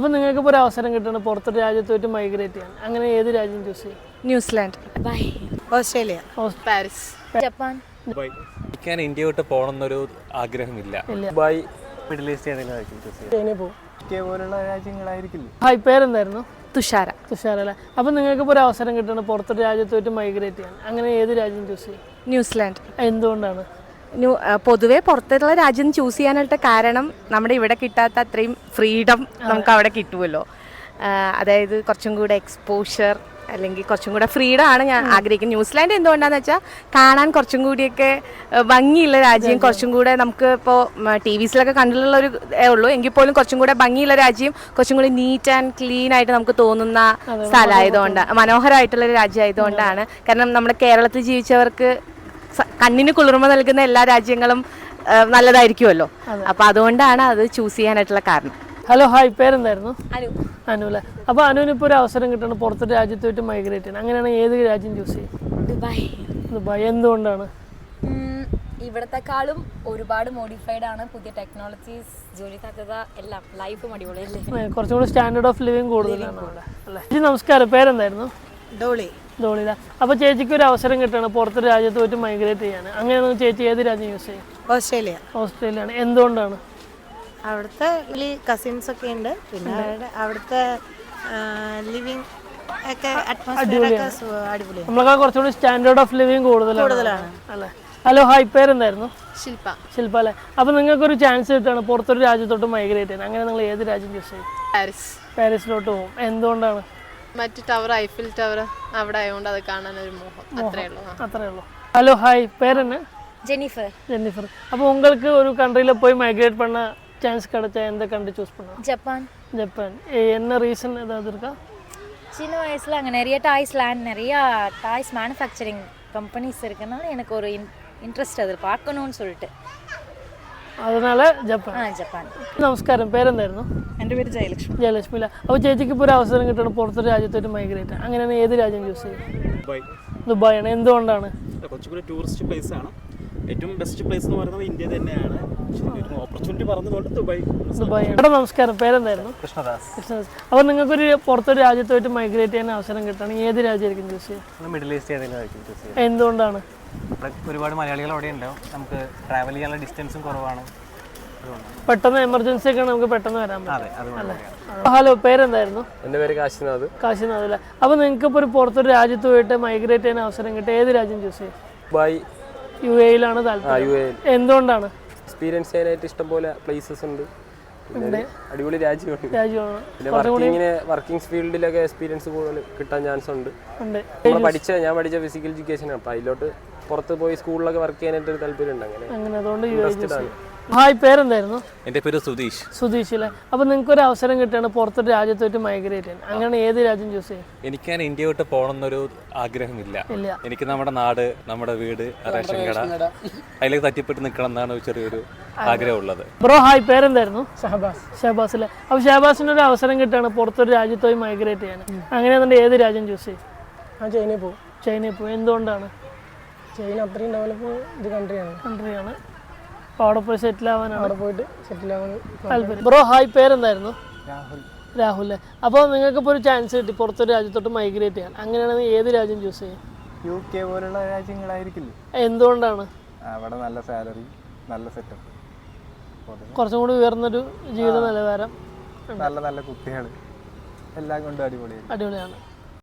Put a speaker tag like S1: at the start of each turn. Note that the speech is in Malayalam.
S1: അപ്പോൾ നിങ്ങൾക്ക് ഒരു അവസരം കിട്ടണം പുറത്തൊരു രാജ്യത്തോട്ട് മൈഗ്രേറ്റ് ചെയ്യാൻ. അങ്ങനെ ഏത് രാജ്യം ചൂസ് ചെയ്യും?
S2: New Zealand,
S3: Dubai,
S2: Australia,
S3: Paris, Japan.
S4: എനിക്ക് ഇന്ത്യ വിട്ട് പോകണമെന്നൊരു ആഗ്രഹമില്ല. ദുബായ്, മിഡിൽ ഈസ്റ്റ് ഏതെങ്കിലും ചൂസ് ചെയ്യും.
S1: ചൈനയിൽ പോകും.
S4: പോലുള്ള രാജ്യങ്ങളായിരിക്കില്ല.
S1: ഹായ്, പേരെന്തായിരുന്നു?
S2: തുഷാര.
S1: തുഷാര അല്ലേ? അപ്പോൾ നിങ്ങൾക്ക് ഒരു അവസരം കിട്ടണം പുറത്തൊരു രാജ്യത്തോട്ട് മൈഗ്രേറ്റ് ചെയ്യാൻ. അങ്ങനെ ഏത് രാജ്യം ചൂസ് ചെയ്യും?
S2: ന്യൂസിലാൻഡ്.
S1: എന്തുകൊണ്ടാണ്?
S2: പൊതുവെ പുറത്തുള്ള രാജ്യം ചൂസ് ചെയ്യാനായിട്ട് കാരണം നമ്മുടെ ഇവിടെ കിട്ടാത്ത അത്രയും ഫ്രീഡം നമുക്ക് അവിടെ കിട്ടുമല്ലോ. അതായത് കുറച്ചും കൂടെ എക്സ്പോഷർ അല്ലെങ്കിൽ കുറച്ചും കൂടെ ഫ്രീഡം ആണ് ഞാൻ ആഗ്രഹിക്കുന്നത്. ന്യൂസിലാൻഡ് എന്തുകൊണ്ടാന്ന് വെച്ചാൽ കാണാൻ കുറച്ചും കൂടിയൊക്കെ ഭംഗിയുള്ള രാജ്യം, കുറച്ചും കൂടെ നമുക്ക് ഇപ്പോൾ ടി വിസിലൊക്കെ കണ്ടിട്ടുള്ള ഒരു ഉള്ളൂ എങ്കിൽ പോലും കുറച്ചും കൂടെ ഭംഗിയുള്ള രാജ്യം, കുറച്ചും കൂടി നീറ്റ് ആൻഡ് ക്ലീൻ ആയിട്ട് നമുക്ക് തോന്നുന്ന സ്ഥലമായതുകൊണ്ട്, മനോഹരമായിട്ടുള്ളൊരു രാജ്യമായതുകൊണ്ടാണ്. കാരണം നമ്മുടെ കേരളത്തിൽ ജീവിച്ചവർക്ക് കണ്ണിന് കുളിർമ നൽകുന്ന എല്ലാ രാജ്യങ്ങളും നല്ലതായിരിക്കുമല്ലോ. അപ്പം അതുകൊണ്ടാണ് അത് ചൂസ് ചെയ്യാനായിട്ടുള്ള കാരണം.
S1: ഹലോ, ഹായ്, പേരെന്തായിരുന്നു? അനു അല്ലേ? അപ്പോൾ അനുവിനിപ്പോൾ ഒരു അവസരം കിട്ടണം പുറത്തൊരു രാജ്യത്തോട്ട് മൈഗ്രേറ്റ് ചെയ്യണം. അങ്ങനെയാണെങ്കിൽ ഏത് രാജ്യം ചൂസ് ചെയ്യും?
S3: ദുബായ്.
S1: ദുബായ്. എന്തുകൊണ്ടാണ്?
S3: ഇവിടത്തെക്കാളും ഒരുപാട് മോഡിഫൈഡ് ആണ്. പുതിയ ടെക്നോളജീസ്, ജോലി സാധ്യത എല്ലാം, ലൈഫും അടിപൊളിയല്ലേ.
S1: കുറച്ചും കൂടി സ്റ്റാൻഡേർഡ് ഓഫ് ലിവിങ് കൂടുതലാണ് അവിടെ അല്ലേ? ചേച്ചി നമസ്കാരം, പേരെന്തായിരുന്നു?
S2: ഡോളി.
S1: ധോണിയില്ല. അപ്പോൾ ചേച്ചിക്ക് ഒരു അവസരം കിട്ടണം പുറത്തൊരു രാജ്യത്തോട്ട് മൈഗ്രേറ്റ് ചെയ്യാൻ. അങ്ങനെയാണെങ്കിൽ ചേച്ചി ഏത് രാജ്യം യൂസ് ചെയ്യും?
S2: ഓസ്ട്രേലിയ.
S1: ഓസ്ട്രേലിയയാണ്. എന്തുകൊണ്ടാണ്?
S2: അവിടുത്തെ കസിൻസ് ഒക്കെ ഉണ്ട്, പിന്നെ അവിടുത്തെ ലിവിങ് ഒക്കെ അറ്റ്മോസ്ഫിയർ ഒക്കെ അടിപൊളിയാണ്.
S1: നമ്മളൊക്കെ കുറച്ചുകൂടി സ്റ്റാൻഡേർഡ് ഓഫ് ലിവിങ് കൂടുതലാണ് അല്ലേ? ഹലോ, ഹായ്, പേരെന്തായിരുന്നു?
S3: ശില്പ.
S1: ശില്പ അല്ലേ? അപ്പോൾ നിങ്ങൾക്കൊരു ചാൻസ് കിട്ടുകയാണ് പുറത്തൊരു രാജ്യത്തോട്ട് മൈഗ്രേറ്റ് ചെയ്യാൻ. അങ്ങനെ നിങ്ങൾ ഏത് രാജ്യം ചൂസ് ചെയ്യും?
S3: പാരീസ്.
S1: പാരീസിലോട്ട് പോകും. എന്തുകൊണ്ടാണ്?
S3: മറ്റു ടവർ, ഐഫിൽ ടവർ അവിടെ ആയതുകൊണ്ട് അത് കാണാൻ ഒരു മോഹം. അത്രേ ഉള്ളൂ.
S1: ഹലോ, ഹായ്, പേരെന്ന്?
S3: ജെന്നിഫർ.
S1: ജെന്നിഫർ. അപ്പോൾ உங்களுக்கு ஒரு கண்ட்ரியில் போய் மைக்ரேட் பண்ண சான்ஸ் கிடைச்சா எந்த கண்ட்ரி சூஸ் பண்ணுவோம்?
S3: ஜப்பான்.
S1: ஜப்பான். என்ன ரீசன் ஏதாவது இருக்கா?
S3: சின்ன வயசில் அங்கே நிறைய டாய்ஸ் லேண்ட், நிறையா டாய்ஸ் மேனுஃபேக்சரிங் கம்பெனிஸ் இருக்குனால எனக்கு ஒரு இன்ட்ரெஸ்ட் அது பார்க்கணும்னு சொல்லிட்டு
S1: அதனால ജപ്പാൻ.
S3: ജപ്പാൻ.
S1: നമസ്കാരം, പേരെന്തായിരുന്നു?
S2: എൻ്റെ പേര് ജയലക്ഷ്മി.
S1: ജയലക്ഷ്മി അല്ല? അപ്പോൾ ചേച്ചിക്ക് ഇപ്പോൾ ഒരു അവസരം കിട്ടണം പുറത്തൊരു രാജ്യത്തോട്ട് മൈഗ്രേറ്റ്. അങ്ങനെയാണ് ഏത് രാജ്യം ചൂസ് ചെയ്യും?
S4: ദുബായ്.
S1: ദുബായാണ്. എന്തുകൊണ്ടാണ്?
S4: കുറച്ചുകൂടി ടൂറിസ്റ്റ് പ്ലേസ് ആണ്. ഏറ്റവും ബെസ്റ്റ് പ്ലേസ് എന്ന് പറയുന്നത് ഇന്ത്യ തന്നെയാണ്. ഓപ്പർച്യൂണിറ്റി പറഞ്ഞതുകൊണ്ട് ദുബായ്.
S1: ദുബായാണ്. നമസ്കാരം, പേരെന്തായിരുന്നു?
S4: കൃഷ്ണദാസ്.
S1: കൃഷ്ണദാസ്. അപ്പോൾ നിങ്ങൾക്കൊരു പുറത്തൊരു രാജ്യത്തോട്ട് മൈഗ്രേറ്റ് ചെയ്യാൻ അവസരം കിട്ടണമെങ്കിൽ ഏത് രാജ്യമായിരിക്കും ചൂസ് ചെയ്യുക?
S4: മിഡിൽ ഈസ്റ്റ് ഏതെങ്കിലും ചൂസ് ചെയ്യും.
S1: എന്തുകൊണ്ടാണ്?
S4: ഒരുപാട് മലയാളികൾ അവിടെ ഉണ്ടാവും. നമുക്ക് ട്രാവൽ ചെയ്യാനുള്ള ഡിസ്റ്റൻസും കുറവാണ്.
S1: പെട്ടെന്ന് എമർജൻസി ഒക്കെ നമുക്ക് പെട്ടെന്ന് വരാൻ പറ്റും അല്ലേ? ഹലോ, പേരെന്തായിരുന്നു?
S5: എൻ്റെ പേര് കാശിനാഥ്.
S1: കാശിനാഥ് അല്ലേ? അപ്പോൾ നിങ്ങൾക്ക് ഇപ്പോൾ ഒരു പുറത്തൊരു രാജ്യത്ത് പോയിട്ട് മൈഗ്രേറ്റ് ചെയ്യാൻ അവസരം കിട്ടുക ഏത് രാജ്യം ചൂസ് ചെയ്യും?
S5: ദുബായ്.
S1: യു എയിലാണ് താല്പര്യം. എന്തുകൊണ്ടാണ്?
S5: എക്സ്പീരിയൻസ് ചെയ്യാനായിട്ട് ഇഷ്ടംപോലെ പ്ലേസസ് ഉണ്ട്. പിന്നെ അടിപൊളി രാജ്യമാണ്. പിന്നെ വർക്കിംഗ് ഫീൽഡിലൊക്കെ എക്സ്പീരിയൻസ് കൂടുതൽ കിട്ടാൻ ചാൻസ് ഉണ്ട്. ഞാൻ പഠിച്ച ഫിസിക്കൽ എഡ്യൂക്കേഷൻ, അപ്പോൾ അതിലോട്ട് പുറത്ത് പോയി സ്കൂളിലൊക്കെ വർക്ക് ചെയ്യാനായിട്ട് ഒരു താല്പര്യമുണ്ട്. അങ്ങനെ അതുകൊണ്ട് ഇൻട്രസ്റ്റഡ് ആണ്.
S1: ഹായ്, പേരെന്തായിരുന്നു?
S4: എൻ്റെ പേര് സുധീഷ്.
S1: സുധീഷ് അല്ലേ? അപ്പോൾ നിങ്ങൾക്ക് ഒരു അവസരം കിട്ടുകയാണ് പുറത്തൊരു രാജ്യത്തോട്ട് മൈഗ്രേറ്റ് ചെയ്യാൻ. അങ്ങനെ ഏത് രാജ്യം ചൂസ് ചെയ്യും?
S4: എനിക്ക് ഇന്ത്യ വിട്ട് പോകണമെന്നൊരു ആഗ്രഹമില്ല. എനിക്ക് നമ്മുടെ നാട്, നമ്മുടെ വീട്, റേഷൻ കട, അതിലേക്ക് തട്ടിപ്പെട്ട് നിൽക്കണം എന്നാണ് ചെറിയൊരു ആഗ്രഹമുള്ളത്.
S1: ബ്രോ, ഹായ്, പേരെന്തായിരുന്നു? ഷഹബാസ്. ഷഹബാസ് അല്ലേ? അപ്പോൾ ഷഹബാസിന് ഒരു അവസരം കിട്ടുകയാണ് പുറത്തൊരു രാജ്യത്തോയി മൈഗ്രേറ്റ് ചെയ്യാൻ. അങ്ങനെയാണെന്നുണ്ടെങ്കിൽ ഏത് രാജ്യം ചൂസ് ചെയ്യും?
S6: ചൈനയിൽ പോകും.
S1: ചൈനയിൽ പോകും. എന്തുകൊണ്ടാണ്?
S6: ചൈന അത്രയും ഡെവലപ്പ്
S1: കൺട്രിയാണ്. അപ്പോൾ അവിടെ പോയി സെറ്റിൽ ആവാനാണ്.
S6: അവിടെ പോയിട്ട് സെറ്റിൽ ആവാൻ
S1: താല്പര്യം. ബ്രോ, ഹായ്, പേരെന്തായിരുന്നു? രാഹുൽ. അപ്പോൾ നിങ്ങൾക്കിപ്പോൾ ഒരു ചാൻസ് കിട്ടി പുറത്തൊരു രാജ്യത്തോട്ട് മൈഗ്രേറ്റ് ചെയ്യാൻ. അങ്ങനെയാണെങ്കിൽ ഏത് രാജ്യം ചൂസ് ചെയ്യും?
S7: UK പോലുള്ള രാജ്യങ്ങളായിരിക്കില്ലേ.
S1: എന്തുകൊണ്ടാണ്?
S7: അവിടെ നല്ല സാലറി, നല്ല സെറ്റപ്പ്,
S1: കുറച്ചും കൂടി ഉയർന്നൊരു ജീവിത നിലവാരം,
S7: നല്ല കുട്ടികൾ, എല്ലാം കൊണ്ടും അടിപൊളിയാണ്.